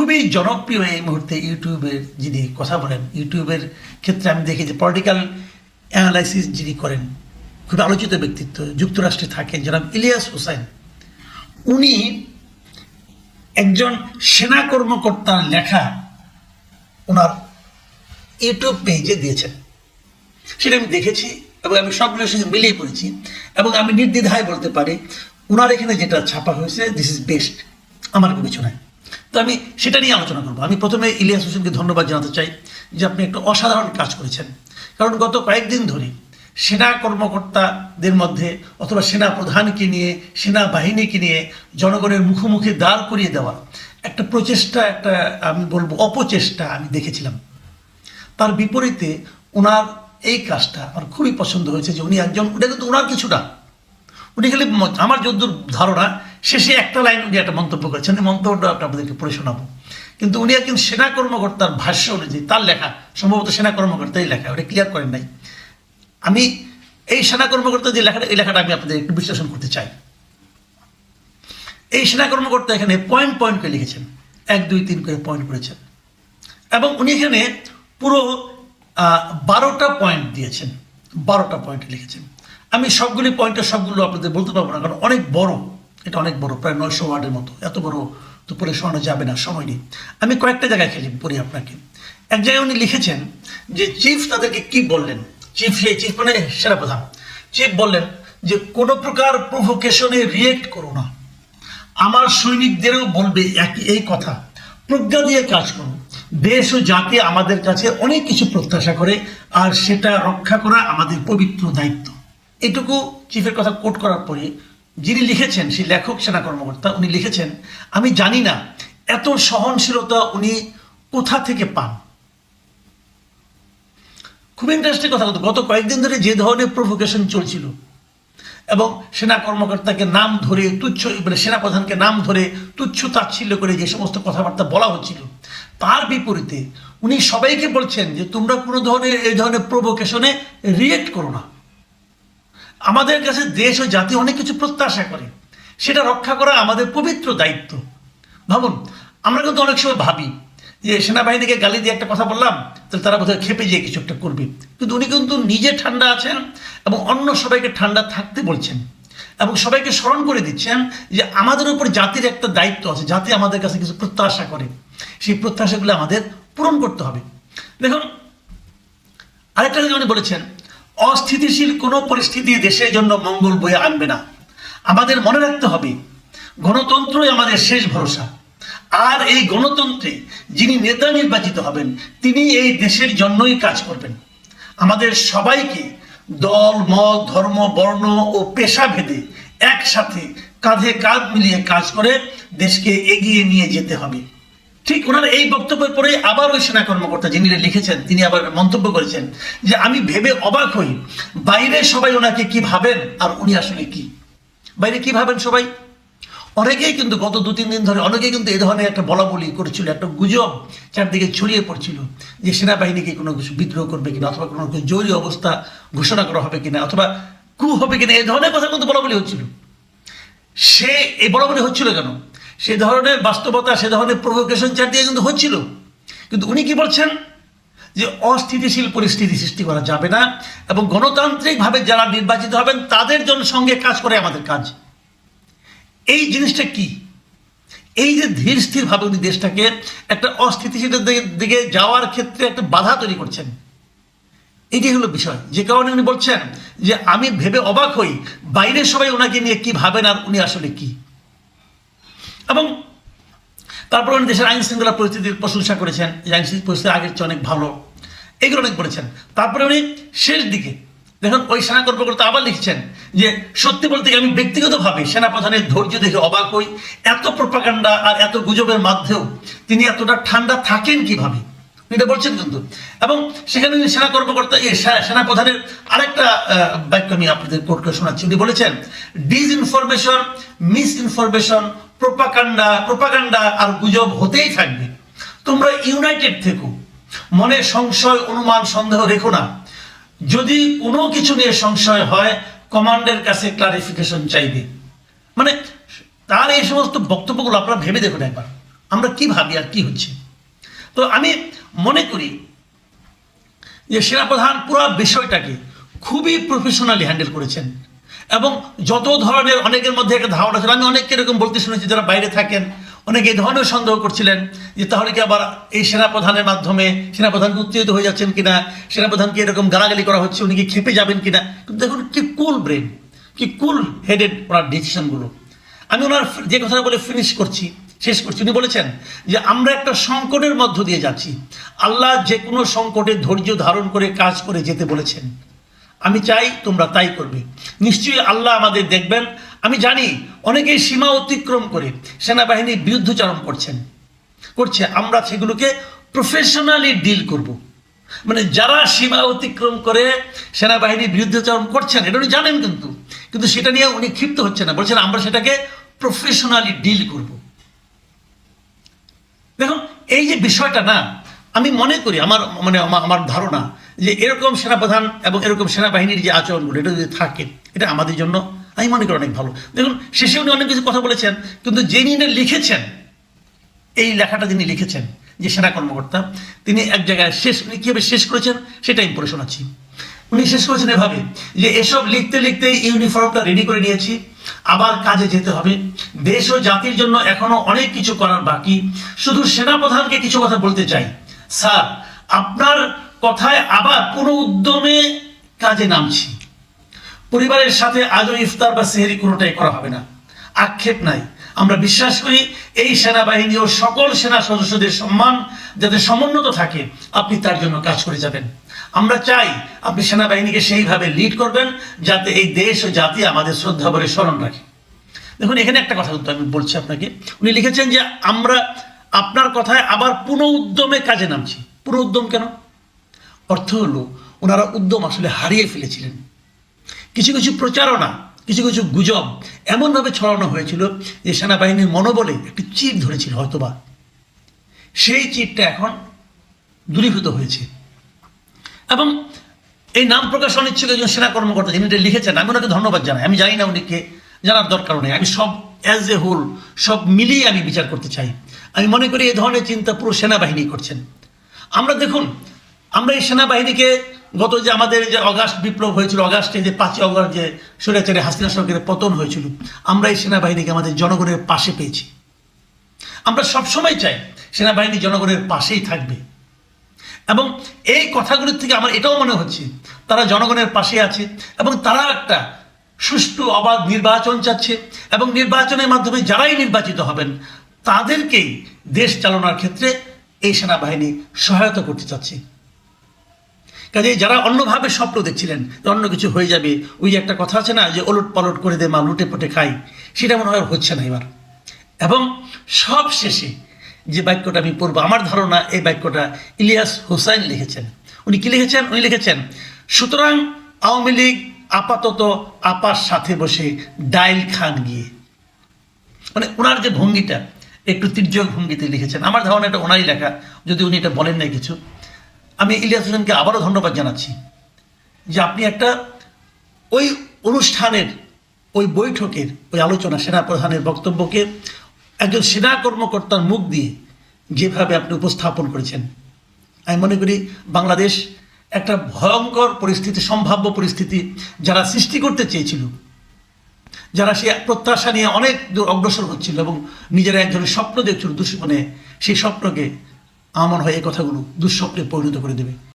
খুবই জনপ্রিয় এই মুহূর্তে ইউটিউবের যিনি কথা বলেন, ইউটিউবের ক্ষেত্রে আমি দেখি যে পলিটিক্যাল অ্যানালাইসিস যিনি করেন, খুব আলোচিত ব্যক্তিত্ব, যুক্তরাষ্ট্রে থাকেন জনাব ইলিয়াস হোসেন। উনি একজন সেনা কর্মকর্তার লেখা ওনার ইউটিউব পেজে দিয়েছেন। সেটা আমি দেখেছি এবং আমি সবগুলোর সঙ্গে মিলিয়ে পড়েছি এবং আমি নির্দ্বিধায় বলতে পারি ওনার এখানে যেটা ছাপা হয়েছে দিস ইজ বেস্ট আমার বিবেচনায়। তো আমি সেটা নিয়ে আলোচনা করবো। আমি প্রথমে ইলিয়াস হোসেনকে ধন্যবাদ জানাতে চাই যে আপনি একটা অসাধারণ কাজ করেছেন, কারণ গত কয়েকদিন ধরে সেনা কর্মকর্তাদের মধ্যে অথবা সেনা প্রধানকে নিয়ে, সেনাবাহিনীকে নিয়ে জনগণের মুখোমুখি দাঁড় করিয়ে দেওয়ার একটা প্রচেষ্টা, একটা আমি বলবো অপচেষ্টা আমি দেখেছিলাম। তার বিপরীতে ওনার এই কাজটা আমার খুবই পছন্দ হয়েছে যে উনি একজন, ওটা কিন্তু ওনার কিছু না, উনি খালি আমার যদ্দূর ধারণা শেষে একটা লাইন উনি একটা মন্তব্য করেছেন, মন্তব্যটা আপনাদেরকে পড়ে শোনাবো। কিন্তু উনি একজন সেনা কর্মকর্তার ভাষ্য অনুযায়ী তার লেখা, সম্ভবত সেনা কর্মকর্তাই লেখা, ওটা ক্লিয়ার করেন নাই। আমি এই সেনা কর্মকর্তা যে লেখাটা, এই লেখাটা আমি আপনাদের একটু বিশ্লেষণ করতে চাই। এই সেনা কর্মকর্তা এখানে পয়েন্ট পয়েন্ট করে লিখেছেন, 1, 2, 3 করে পয়েন্ট করেছেন এবং উনি এখানে পুরো 12টা পয়েন্ট দিয়েছেন, 12টা পয়েন্ট লিখেছেন। আমি সবগুলি পয়েন্টের সবগুলো আপনাদের বলতে পারবো না, কারণ অনেক বড়, এটা অনেক বড়, প্রায় 900 ওয়ার্ডের মতো, এত বড় তো পড়ে শোনানো যাবে না, সময় নেই। আমি কয়েকটা জায়গায় পড়ি আপনাকে। এক জায়গায় উনি লিখেছেন যে চিফ তাদেরকে কি বললেন, চিফ মানে সেনাপ্রধান, চিফ বললেন যে কোনো প্রকার প্রভোকেশনে রিয়েক্ট করো না, আমার সৈনিকদেরও বলবে এই কথা, প্রজ্ঞা দিয়ে কাজ করো, দেশ ও জাতি আমাদের কাছে অনেক কিছু প্রত্যাশা করে আর সেটা রক্ষা করা আমাদের পবিত্র দায়িত্ব। এটুকু চিফের কথা কোট করার পরে যিনি লিখেছেন, সেই লেখক সেনা কর্মকর্তা, উনি লিখেছেন আমি জানি না এত সহনশীলতা উনি কোথা থেকে পান। খুব ইন্টারেস্টিং কথা, গত কয়েকদিন ধরে যে ধরনের প্রভোকেশন চলছিল এবং সেনা কর্মকর্তাকে নাম ধরে তুচ্ছ, মানে সেনাপ্রধানকে নাম ধরে তুচ্ছ তাচ্ছিল্য করে যে সমস্ত কথাবার্তা বলা হচ্ছিল, তার বিপরীতে উনি সবাইকে বলছেন যে তোমরা কোনো ধরনের এই ধরনের প্রভোকেশনে রিয়েক্ট করো না, আমাদের কাছে দেশ ও জাতি অনেক কিছু প্রত্যাশা করে, সেটা রক্ষা করা আমাদের পবিত্র দায়িত্ব। ভাবুন, আমরা কিন্তু অনেক সময় ভাবি যে সেনাবাহিনীকে গালি দিয়ে একটা কথা বললাম তাহলে তারা বোধহয় খেপে যেয়ে কিছু একটা করবে, কিন্তু উনি কিন্তু নিজে ঠান্ডা আছেন এবং অন্য সবাইকে ঠান্ডা থাকতে বলছেন এবং সবাইকে স্মরণ করে দিচ্ছেন যে আমাদের উপর জাতির একটা দায়িত্ব আছে, জাতি আমাদের কাছে কিছু প্রত্যাশা করে, সেই প্রত্যাশাগুলো আমাদের পূরণ করতে হবে। দেখুন, আরেকটা কথা উনি বলেছেন, অস্থিতিশীল কোনো পরিস্থিতি দেশের জন্য মঙ্গল বয়ে আনবে না, আমাদের মনে রাখতে হবে গণতন্ত্রই আমাদের শেষ ভরসা, আর এই গণতন্ত্রে যিনি নেতা নির্বাচিত হবেন তিনি এই দেশের জন্যই কাজ করবেন। আমাদের সবাইকে দল, মত, ধর্ম, বর্ণ ও পেশা ভেদে একসাথে কাঁধে কাঁধ মিলিয়ে কাজ করে দেশকে এগিয়ে নিয়ে যেতে হবে। ঠিক ওনার এই বক্তব্যের পরে আবার ওই সেনা কর্মকর্তা যিনি লিখেছেন তিনি আবার মন্তব্য করেছেন যে আমি ভেবে অবাক হই বাইরে সবাই ওনাকে কি ভাবেন আর উনি আসলে কি, বাইরে কি ভাবেন সবাই। অনেকেই কিন্তু গত 2-3 দিন ধরে অনেকেই কিন্তু এই ধরনের একটা বলা বলি করেছিল, একটা গুজব চারদিকে ছড়িয়ে পড়ছিল যে সেনাবাহিনীকে কোনো কিছু বিদ্রোহ করবে কিনা, অথবা কোনো জরুরি অবস্থা ঘোষণা করা হবে কিনা, অথবা কু হবে কিনা, এই ধরনের কথা কিন্তু বলা বলি হচ্ছিল। সে এই বলা বলি হচ্ছিল কেন, সে ধরনের বাস্তবতা, সে ধরনের প্রভোকেশন চারদিকে কিন্তু হচ্ছিল, কিন্তু উনি কি বলছেন যে অস্থিতিশীল পরিস্থিতি সৃষ্টি করা যাবে না এবং গণতান্ত্রিকভাবে যারা নির্বাচিত হবেন তাদের জন্য সঙ্গে কাজ করে আমাদের কাজ। এই জিনিসটা কি, এই যে ধীর স্থির ভাবে উনি দেশটাকে একটা অস্থিতিশীলের দিকে যাওয়ার ক্ষেত্রে একটা বাধা তৈরি করছেন, এটাই হলো বিষয়। যে কারণে উনি বলছেন যে আমি ভেবে অবাক হই বাইরের সবাই ওনাকে নিয়ে কি ভাবেন আর উনি আসলে কি। এবং তারপর উনি দেশের আইন শৃঙ্খলা পরিস্থিতির প্রশংসা করেছেন, যে আইন শৃঙ্খলা পরিস্থিতি আগের চেয়ে অনেক ভালো, এগুলো অনেক বলেছেন। তারপরে উনি শেষ দিকে দেখুন ওই সেনা কর্মকর্তা আবার লিখছেন যে সত্যি বলতে আমি ব্যক্তিগতভাবে সেনাপ্রধানের ধৈর্য দেখে অবাক হই, এত প্রোপাগান্ডা আর এত গুজবের মধ্যেও তিনি এতটা ঠান্ডা থাকেন কিভাবে, এটা বলছেন কিন্তু। এবং সেখানে সেনা কর্মকর্তা সেনাপ্রধানের আরেকটা বাক্য আমি আপনাদের কোট করে শোনাচ্ছি। উনি বলেছেন ডিসইনফরমেশন, মিসইনফরমেশন, প্রোপাগান্ডা আর গুজব হতেই থাকবে, তোমরা ইউনাইটেড থেকো, মনে সংশয়, অনুমান, সন্দেহ রেখো না, যদি কোনো কিছু নিয়ে সংশয় হয় কমান্ডের কাছে ক্লারিফিকেশন চাইবে। মানে তার এই সমস্ত বক্তব্যগুলো আপনারা ভেবে দেখুন একবার, আমরা কি ভাবি আর কি হচ্ছে। তো আমি মনে করি যে সেনাপ্রধান পুরো বিষয়টাকে খুবই প্রফেশনালি হ্যান্ডেল করেছেন, এবং যত ধরনের অনেকের মধ্যে একটা ধারণা ছিল, আমি অনেককে এরকম বলতে শুনেছি যারা বাইরে থাকেন, অনেকে এই ধরনের সন্দেহ করছিলেন যে তাহলে কি আবার এই সেনাপ্রধানের মাধ্যমে সেনাপ্রধানকে উত্তেজিত হয়ে যাচ্ছেন কিনা, সেনাপ্রধানকে এরকম গালাগালি করা হচ্ছে, উনি কি খেপে যাবেন কিনা। কিন্তু দেখুন কি কুল ব্রেন, কি কুল হেডেড ওনার ডিসিশনগুলো। আমি ওনার যে কথাটা বলে শেষ করছি, উনি বলেছেন যে আমরা একটা সংকটের মধ্য দিয়ে যাচ্ছি, আল্লাহ যে কোনো সংকটে ধৈর্য ধারণ করে কাজ করে যেতে বলেছেন। আমি চাই তোমরা তাই করবে, নিশ্চয়ই আল্লাহ আমাদের দেখবেন। আমি জানি অনেকেই সীমা অতিক্রম করে সেনাবাহিনীর বিরুদ্ধচারণ করছে, আমরা সেগুলোকে প্রফেশনালি ডিল করব। মানে যারা সীমা অতিক্রম করে সেনাবাহিনীর বিরুদ্ধচারণ করছেন এটা উনি জানেন, কিন্তু সেটা নিয়ে উনি ক্ষিপ্ত হচ্ছেন না, বলছেন আমরা সেটাকে প্রফেশনালি ডিল করব। দেখুন এই যে বিষয়টা না, আমি মনে করি আমার ধারণা যে এরকম সেনাপ্রধান এবং এরকম সেনাবাহিনীর যে আচরণগুলো এটা যদি থাকে, এটা আমাদের জন্য আমি মনে করি অনেক ভালো। দেখুন শেষে উনি অনেক কিছু কথা বলেছেন, কিন্তু যিনি লিখেছেন এই লেখাটা যিনি লিখেছেন যে সেনা কর্মকর্তা, তিনি এক জায়গায় উনি কীভাবে শেষ করেছেন সেটা আমি পড়ে শোনাচ্ছি। উনি শেষ করেছেন এভাবে যে এসব লিখতে লিখতে ইউনিফর্মটা রেডি করে নিয়েছি, আবার কাজে যেতে হবে। দেশ ও জাতির জন্য এখনো অনেক কিছু করার বাকি। শুধু সেনাপ্রধানকে কিছু কথা বলতে চাই, স্যার আপনার কথায় আবার কোনো উদ্যমে কাজে নামছি। পরিবারের সাথে আজও ইফতার বা সেহরি কোনোটাই করা হবে না, আক্ষেপ নাই। আমরা বিশ্বাস করি এই সেনাবাহিনী ও সকল সেনা সদস্যদের সম্মান যাতে সমুন্নত থাকে, আপনি তার জন্য কাজ করে যাবেন। আমরা চাই আপনি সেনাবাহিনীকে সেইভাবে লিড করবেন যাতে এই দেশ ও জাতি আমাদের শ্রদ্ধা ভরে স্মরণ রাখে। দেখুন এখানে একটা কথা কিন্তু আমি বলছি আপনাকে, উনি লিখেছেন যে আমরা আপনার কথায় আবার পুনঃ উদ্যমে কাজে নামছি। পুনঃ উদ্যম কেন? অর্থ হলো ওনারা উদ্যম আসলে হারিয়ে ফেলেছিলেন। কিছু কিছু প্রচারণা, কিছু কিছু গুজব এমনভাবে ছড়ানো হয়েছিল যে সেনাবাহিনীর মনোবলে একটি চির ধরেছিল, হয়তোবা সেই চিরটা এখন দূরীভূত হয়েছে। এবং এই নাম প্রকাশ অনিচ্ছুক একজন সেনা কর্মকর্তা যিনি এটা লিখেছেন, আমি ওনাকে ধন্যবাদ জানাই। আমি জানি না উনিকে জানার দরকার নেই, আমি সব অ্যাজ এ হোল সব মিলিয়ে আমি বিচার করতে চাই। আমি মনে করি এই ধরনের চিন্তা পুরো সেনাবাহিনী করছেন। আমরা দেখুন, আমরা এই সেনাবাহিনীকে গত যে আমাদের যে অগাস্ট বিপ্লব হয়েছিল, অগাস্টে যে 5ই অগস্ট যে স্বৈরাচারী হাসিনা সরকারের পতন হয়েছিল, আমরা এই সেনাবাহিনীকে আমাদের জনগণের পাশে পেয়েছি। আমরা সবসময় চাই সেনাবাহিনী জনগণের পাশেই থাকবে, এবং এই কথাগুলোর থেকে আমার এটাও মনে হচ্ছে তারা জনগণের পাশে আছে এবং তারা একটা সুষ্ঠু অবাধ নির্বাচন চাচ্ছে, এবং নির্বাচনের মাধ্যমে যারাই নির্বাচিত হবেন তাদেরকেই দেশ চালানোর ক্ষেত্রে এই সেনাবাহিনী সহায়তা করতে চাচ্ছে। কাজে যারা অন্যভাবে স্বপ্ন দেখছিলেন অন্য কিছু হয়ে যাবে, ওই যে একটা কথা আছে না যে ওলট পালট করে দে মা লুটে পুটে খাই, সেটা মনে হয় হচ্ছে না এবার। এবং সব শেষে যে বাক্যটা আমি পড়ব, আমার ধারণা এই বাক্যটা ইলিয়াস হোসাইন লিখেছেন। উনি কি লিখেছেন? উনি লিখেছেন, সুতরাং আওয়ামী লীগ আপাতত আপার সাথে বসে ডাইল খান গিয়ে। মানে ওনার যে ভঙ্গিটা একটু তির্যক ভঙ্গিতে লিখেছেন। আমার ধারণা এটা ওনারই লেখা, যদি উনি এটা বলেন নাই কিছু। আমি ইলিয়াস হোসেনকে আবারও ধন্যবাদ জানাচ্ছি যে আপনি একটা ওই অনুষ্ঠানের, ওই বৈঠকের, ওই আলোচনা, সেনাপ্রধানের বক্তব্যকে একজন সেনা কর্মকর্তার মুখ দিয়ে যেভাবে আপনি উপস্থাপন করেছেন, আমি মনে করি বাংলাদেশ একটা ভয়ঙ্কর পরিস্থিতি, সম্ভাব্য পরিস্থিতি যারা সৃষ্টি করতে চেয়েছিল, যারা সে প্রত্যাশা নিয়ে অনেক দূর অগ্রসর হচ্ছিল এবং নিজেরা একজনের স্বপ্ন দেখছিল দুঃস্বপ্নে, সেই স্বপ্নকে আমার মনে হয় এই কথাগুলো দুঃস্বপ্নে পরিণত করে দেবে।